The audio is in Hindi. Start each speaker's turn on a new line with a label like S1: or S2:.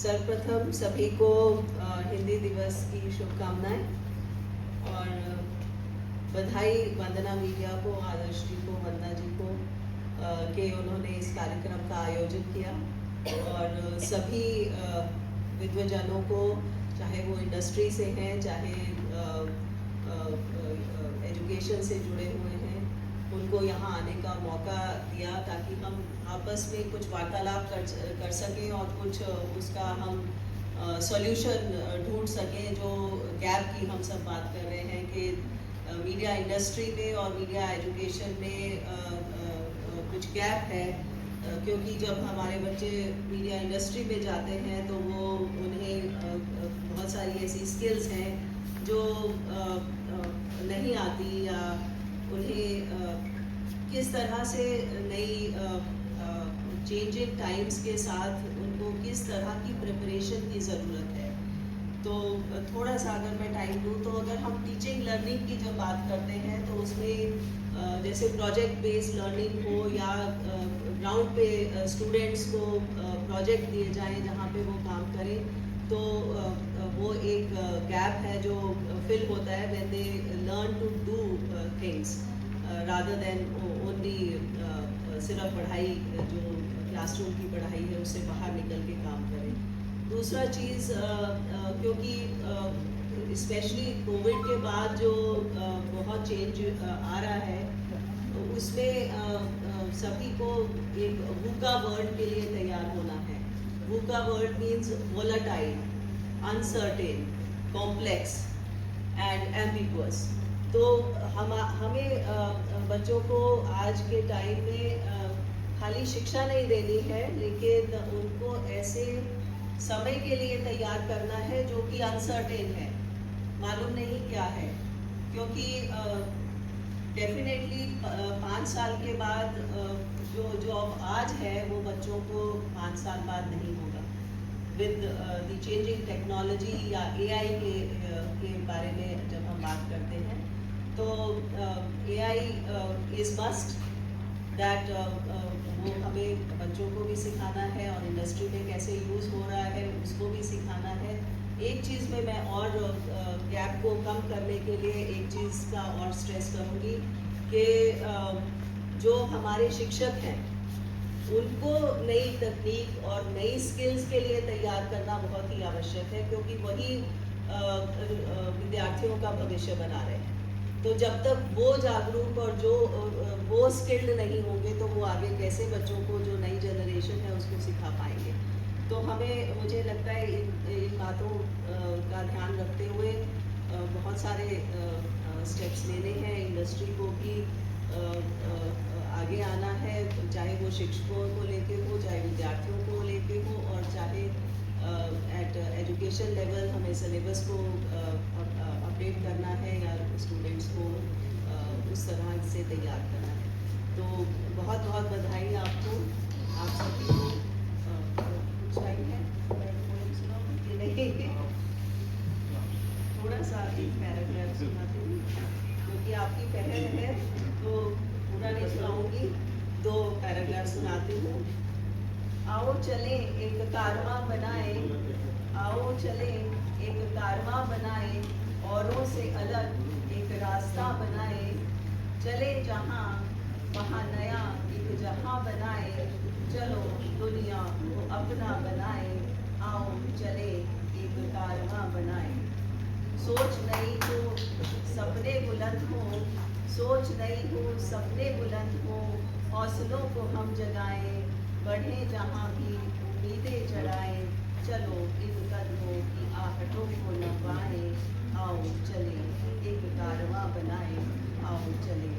S1: सर्वप्रथम सभी को हिंदी दिवस की शुभकामनाएं और बधाई वंदना मीडिया को, आदर्श जी को, वंदना जी को कि उन्होंने इस कार्यक्रम का आयोजन किया और सभी विद्वजनों को, चाहे वो इंडस्ट्री से हैं, चाहे एजुकेशन से जुड़े हुए हैं, उनको यहाँ आने का मौका दिया ताकि हम आपस में कुछ वार्तालाप कर सकें और कुछ उसका हम सॉल्यूशन ढूंढ सकें। जो गैप की हम सब बात कर रहे हैं कि मीडिया इंडस्ट्री में और मीडिया एजुकेशन में कुछ गैप है, क्योंकि जब हमारे बच्चे मीडिया इंडस्ट्री में जाते हैं तो वो उन्हें बहुत सारी ऐसी स्किल्स हैं जो नहीं आती, या उन्हें किस तरह से नई चेंजिंग टाइम्स के साथ उनको किस तरह की प्रिपरेशन की ज़रूरत है। तो थोड़ा सा अगर मैं टाइम दूँ तो अगर हम टीचिंग लर्निंग की जब बात करते हैं तो उसमें जैसे प्रोजेक्ट बेस्ड लर्निंग हो या ग्राउंड पे स्टूडेंट्स को प्रोजेक्ट दिए जाएं जहाँ पे वो काम करें, तो वो एक गैप है जो फिल होता है when they learn to do things rather than only सिर्फ पढ़ाई, जो क्लासरूम की पढ़ाई है उससे बाहर निकल के काम करें। दूसरा चीज़, क्योंकि स्पेशली कोविड के बाद जो बहुत चेंज आ रहा है, उसमें सभी को एक वूका वर्ड के लिए तैयार होना है। VUCA word means volatile, uncertain, complex and ambiguous. तो हमें बच्चों को आज के टाइम में खाली शिक्षा नहीं देनी है, लेकिन उनको ऐसे समय के लिए तैयार करना है जो कि अनसर्टेन है, मालूम नहीं क्या है। क्योंकि डेफिनेटली 5 साल के बाद जो जॉब आज है वो बच्चों को 5 साल बाद नहीं होगा। विद द चेंजिंग टेक्नोलॉजी या AI के बारे में जब हम बात करते हैं तो AI इज़ मस्ट दैट वो हमें बच्चों को भी सिखाना है और इंडस्ट्री में कैसे यूज़ हो रहा है उसको भी सिखाना है। एक चीज़ में मैं और गैप को कम करने के लिए एक चीज़ का और स्ट्रेस करूँगी कि जो हमारे शिक्षक हैं उनको नई तकनीक और नई स्किल्स के लिए तैयार करना बहुत ही आवश्यक है, क्योंकि वही विद्यार्थियों का भविष्य बना रहे हैं। तो जब तक वो जागरूक और जो वो स्किल्ड नहीं होंगे तो वो आगे कैसे बच्चों को, जो नई जनरेशन है, उसको सिखा पाएंगे। तो हमें, मुझे लगता है इन बातों का ध्यान रखते हुए बहुत सारे स्टेप्स लेने हैं। इंडस्ट्री को भी आगे आना है, चाहे वो शिक्षकों को लेके हो, चाहे विद्यार्थियों को लेके हो, और चाहे एट एजुकेशन लेवल हमें सिलेबस को अपडेट करना है या स्टूडेंट्स को उस तरह से तैयार करना है। तो बहुत बहुत बधाई आपको, आप सभी को। कुछ टाइम है कि नहीं? थोड़ा सा एक पैराग्राफ सुनाती हूँ, क्योंकि आपकी पहल है तो पूरा नहीं सुनाऊंगी, 2 पैराग्राफ सुनाती हूँ। आओ चले एक कारवां बनाए, आओ चले एक कारवां बनाए, औरों से अलग एक रास्ता बनाए, चले जहाँ वहाँ नया एक जहाँ बनाए, चलो दुनिया को अपना बनाए, आओ चले एक कारवां बनाए। सोच नई हो सपने बुलंद हो, सोच नई हो सपने बुलंद हो, हौसलों को हम जगाएं, बढ़े जहाँ भी उम्मीदें जड़ाएं, चलो इन कदमों की आहटों को लंबाएं, आओ चले एक कारवां बनाए, आओ चले